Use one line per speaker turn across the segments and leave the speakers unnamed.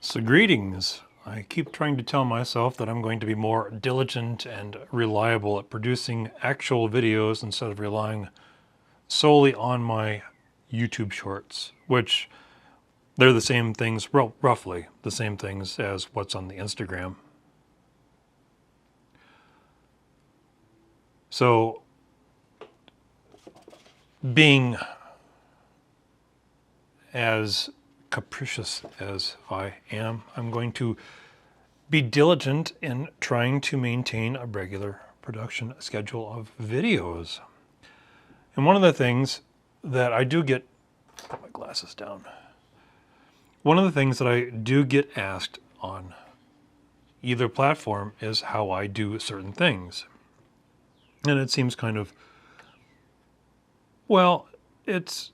So greetings. I keep trying to tell myself that I'm going to be more diligent and reliable at producing actual videos instead of relying solely on my YouTube shorts, which they're the same things, roughly the same things as what's on the Instagram. So being as capricious as I am, I'm going to be diligent in trying to maintain a regular production schedule of videos. And one of the things that I do get, put my glasses down. One of the things that I do get asked on either platform is how I do certain things. And it seems kind of, well, it's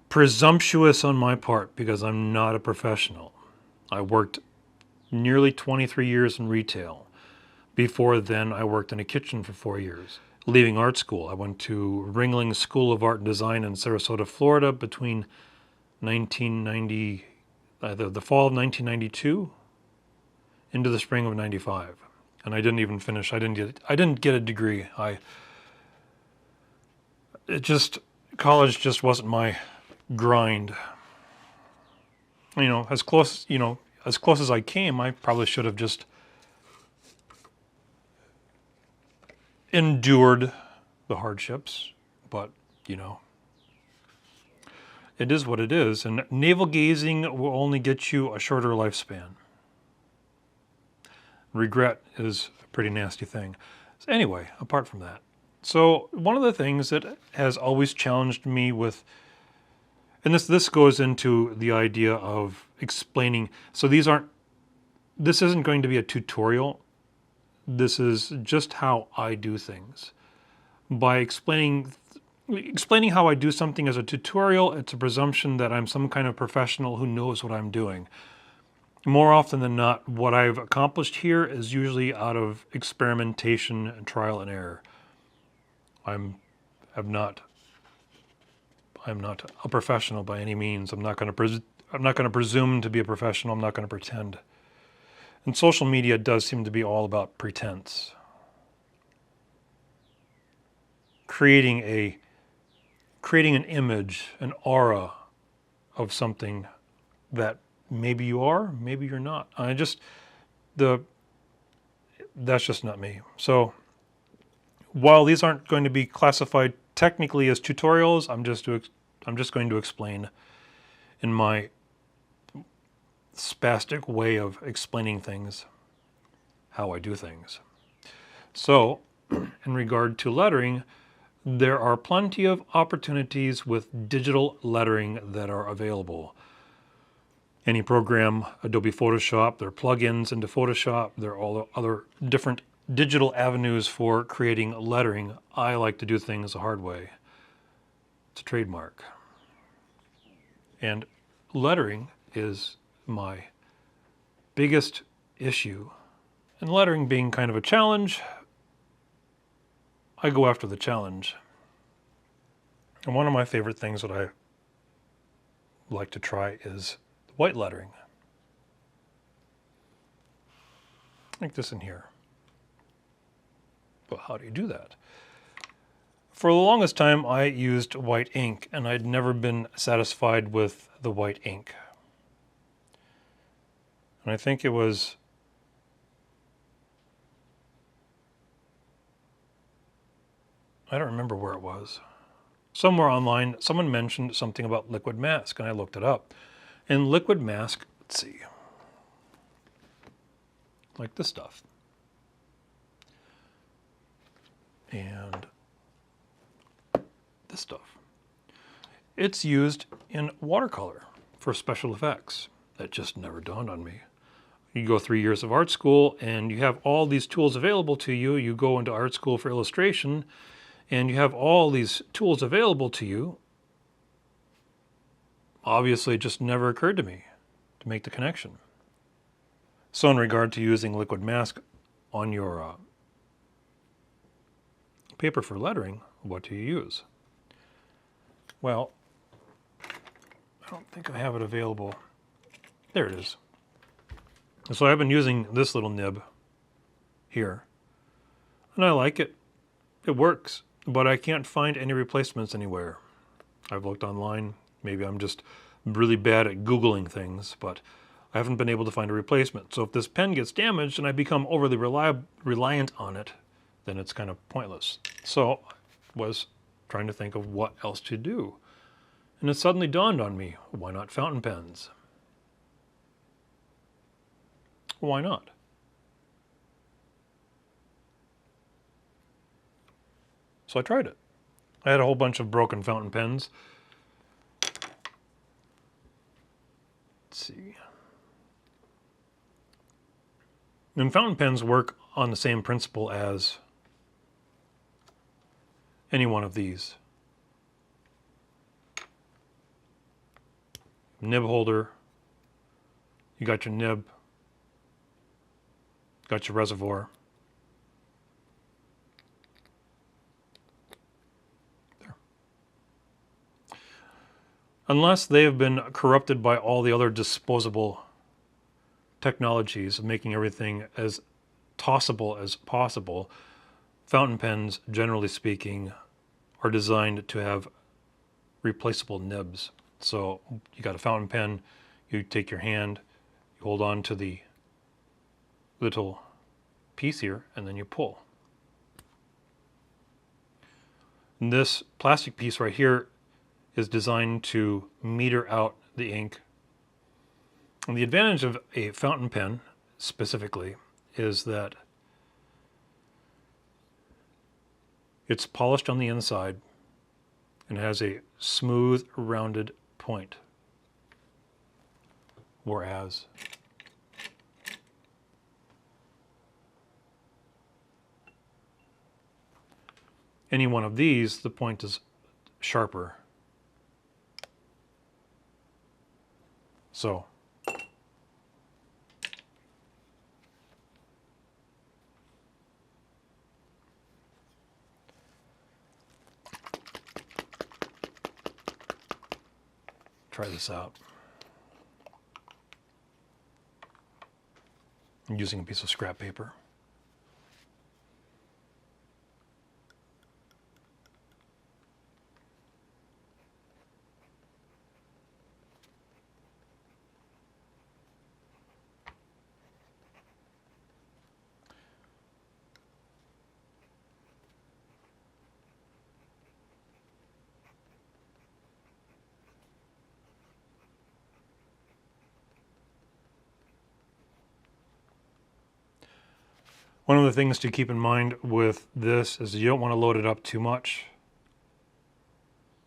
presumptuous on my part because I'm not a professional. I worked nearly 23 years in retail. Before then, I worked in a kitchen for 4 years. Leaving art school, I went to Ringling School of Art and Design in Sarasota, Florida between 1990, the fall of 1992 into the spring of 95. And I didn't even finish. I didn't get a degree. College just wasn't my grind. As close as I came, I probably should have just endured the hardships, but it is what it is, and navel gazing will only get you a shorter lifespan. Regret is a pretty nasty thing. So anyway, apart from that, so one of the things that has always challenged me with, and this goes into the idea of explaining, so this isn't going to be a tutorial. This is just how I do things. By explaining how I do something as a tutorial, it's a presumption that I'm some kind of professional who knows what I'm doing. More often than not, what I've accomplished here is usually out of experimentation and trial and error. I'm not a professional by any means. I'm not going to presume to be a professional. I'm not going to pretend. And social media does seem to be all about pretense. Creating an image, an aura of something that maybe you are, maybe you're not. That's just not me. So while these aren't going to be classified technically as tutorials, I'm just going to explain in my spastic way of explaining things how I do things. So in regard to lettering, there are plenty of opportunities with digital lettering that are available. Any program, Adobe Photoshop, there are plugins into Photoshop, there are all other different digital avenues for creating lettering. I like to do things the hard way. It's a trademark. And lettering is my biggest issue. And lettering being kind of a challenge, I go after the challenge. And one of my favorite things that I like to try is white lettering. Like this in here. But how do you do that? For the longest time, I used white ink, and I'd never been satisfied with the white ink. And I think it was I don't remember where it was. Somewhere online, someone mentioned something about liquid mask, and I looked it up. And liquid mask, let's see, like this stuff. And this stuff. It's used in watercolor for special effects. That just never dawned on me. You go 3 years of art school, and you have all these tools available to you. You go into art school for illustration, and you have all these tools available to you. Obviously, it just never occurred to me to make the connection. So in regard to using liquid mask on your paper for lettering, what do you use? Well, I don't think I have it available. There it is. So I've been using this little nib here, and I like it. It works, but I can't find any replacements anywhere. I've looked online. Maybe I'm just really bad at Googling things, but I haven't been able to find a replacement. So if this pen gets damaged and I become overly reliant on it, then it's kind of pointless. So I was trying to think of what else to do. And it suddenly dawned on me, why not fountain pens? Why not? So I tried it. I had a whole bunch of broken fountain pens. Let's see. And fountain pens work on the same principle as any one of these. Nib holder, you got your nib, got your reservoir. There. Unless they have been corrupted by all the other disposable technologies of making everything as tossable as possible, fountain pens, generally speaking, are designed to have replaceable nibs. So you got a fountain pen, you take your hand, you hold on to the little piece here, and then you pull. And this plastic piece right here is designed to meter out the ink. And the advantage of a fountain pen, specifically, is that it's polished on the inside and has a smooth, rounded point. Whereas any one of these, the point is sharper. So try this out. I'm using a piece of scrap paper. One of the things to keep in mind with this is you don't want to load it up too much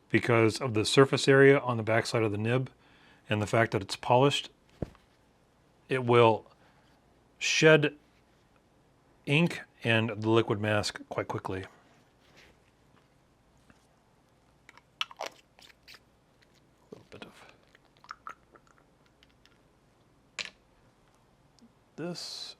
because of the surface area on the backside of the nib and the fact that it's polished. It will shed ink and the liquid mask quite quickly. A little bit of this.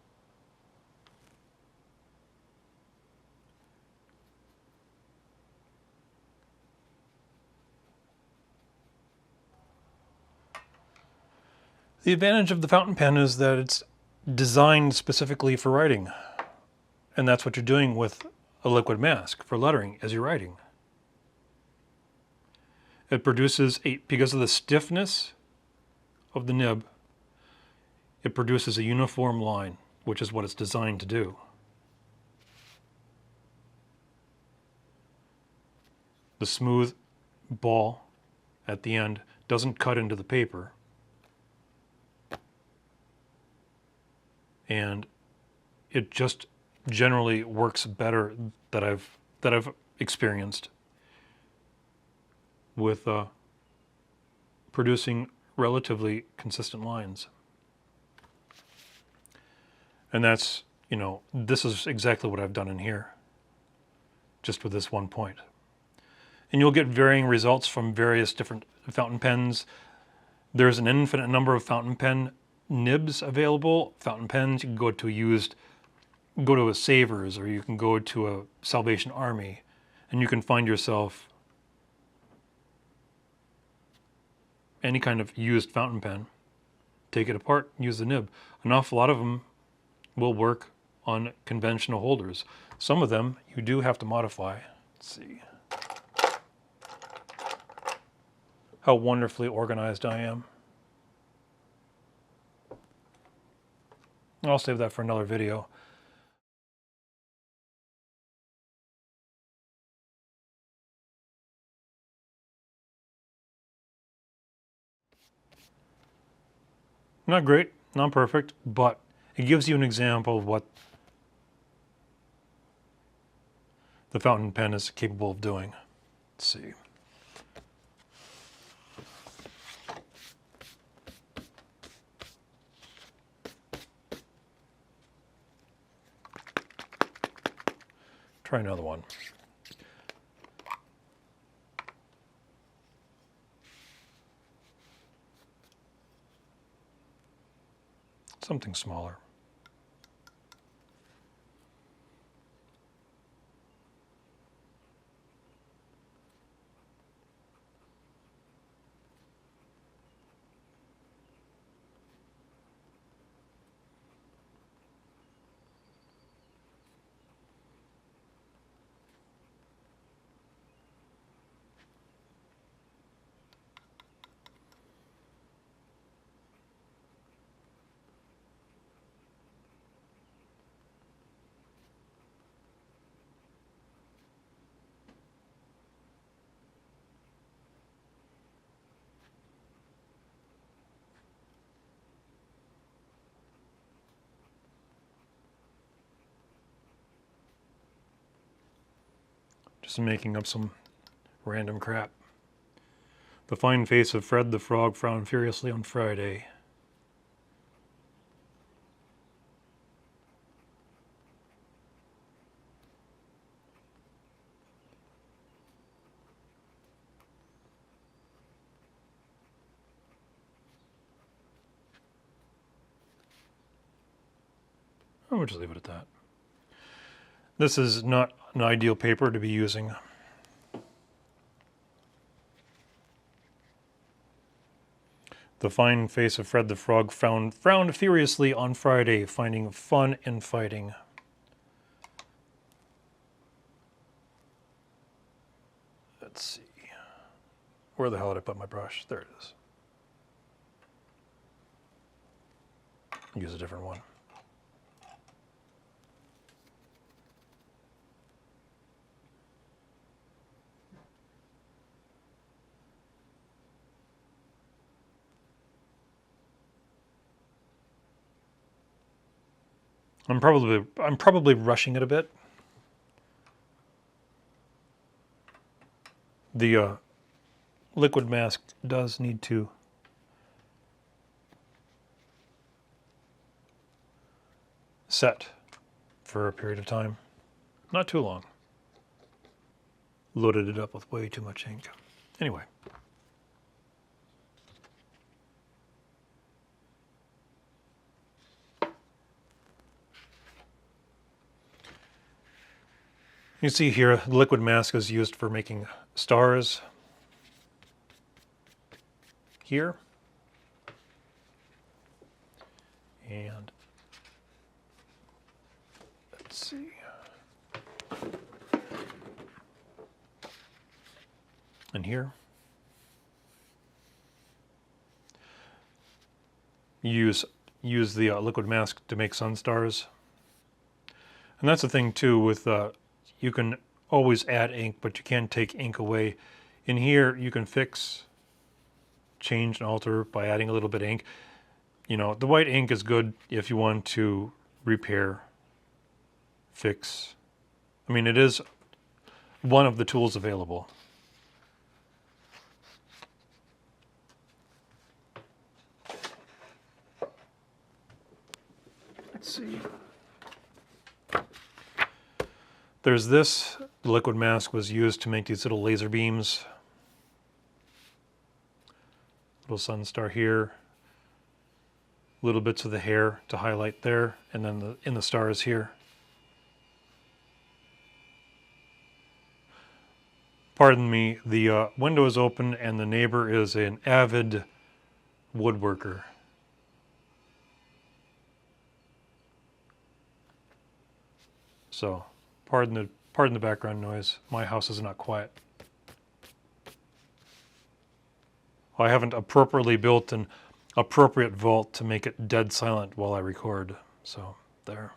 The advantage of the fountain pen is that it's designed specifically for writing. And that's what you're doing with a liquid mask for lettering as you're writing. It produces, because of the stiffness of the nib, it produces a uniform line, which is what it's designed to do. The smooth ball at the end doesn't cut into the paper. And it just generally works better that I've experienced with producing relatively consistent lines. And that's, this is exactly what I've done in here, just with this one point. And you'll get varying results from various different fountain pens. There's an infinite number of fountain pen nibs available. Fountain pens, you can go to a Savers, or you can go to a Salvation Army, and you can find yourself any kind of used fountain pen take it apart, use the nib. An awful lot of them will work on conventional holders. Some of them you do have to modify. Let's see how wonderfully organized I am. I'll save that for another video. Not great, not perfect, but it gives you an example of what the fountain pen is capable of doing. Let's see. Try another one. Something smaller. Just making up some random crap. The fine face of Fred the Frog frowned furiously on Friday. We'll just leave it at that. This is not an ideal paper to be using. The fine face of Fred the Frog frowned furiously on Friday, finding fun in fighting. Let's see. Where the hell did I put my brush? There it is. Use a different one. I'm probably rushing it a bit. The liquid mask does need to set for a period of time. Not too long. Loaded it up with way too much ink. Anyway. You see here, the liquid mask is used for making stars. Here. And let's see. And here. Use the liquid mask to make sun stars. And that's the thing too with you can always add ink, but you can't take ink away. In here, you can fix, change, and alter by adding a little bit of ink. You know, the white ink is good if you want to repair, fix. I mean, it is one of the tools available. Let's see. There's this. The liquid mask was used to make these little laser beams. Little sun star here. Little bits of the hair to highlight there, and then in the stars here. Pardon me, the window is open and the neighbor is an avid woodworker. So pardon the background noise. My house is not quiet. I haven't appropriately built an appropriate vault to make it dead silent while I record. So there.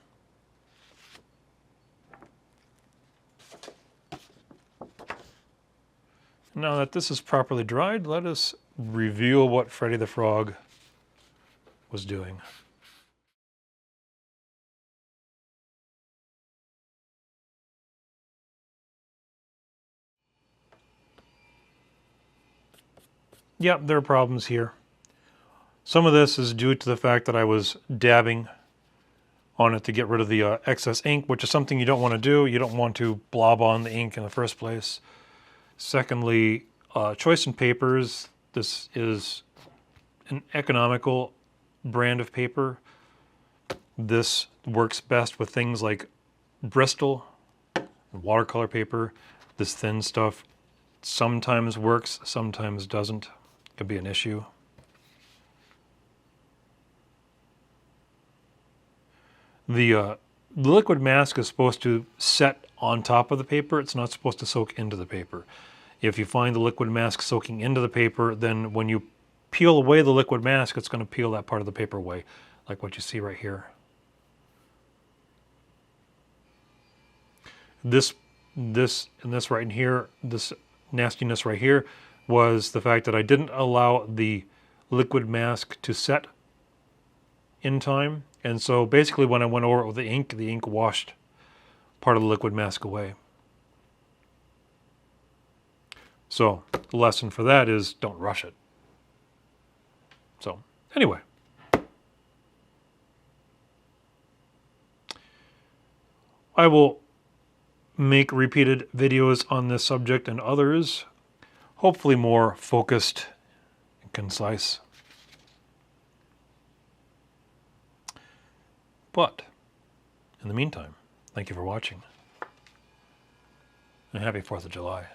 Now that this is properly dried, let us reveal what Freddy the Frog was doing. Yep, there are problems here. Some of this is due to the fact that I was dabbing on it to get rid of the excess ink, which is something you don't want to do. You don't want to blob on the ink in the first place. Secondly, choice in papers. This is an economical brand of paper. This works best with things like Bristol, watercolor paper. This thin stuff sometimes works, sometimes doesn't. Could be an issue. The liquid mask is supposed to set on top of the paper. It's not supposed to soak into the paper. If you find the liquid mask soaking into the paper, then when you peel away the liquid mask, it's going to peel that part of the paper away, like what you see right here. This right in here, this nastiness right here, was the fact that I didn't allow the liquid mask to set in time. And so basically when I went over it with the ink washed part of the liquid mask away. So the lesson for that is don't rush it. So anyway. I will make repeated videos on this subject and others, hopefully more focused and concise. But in the meantime, thank you for watching, and happy 4th of July.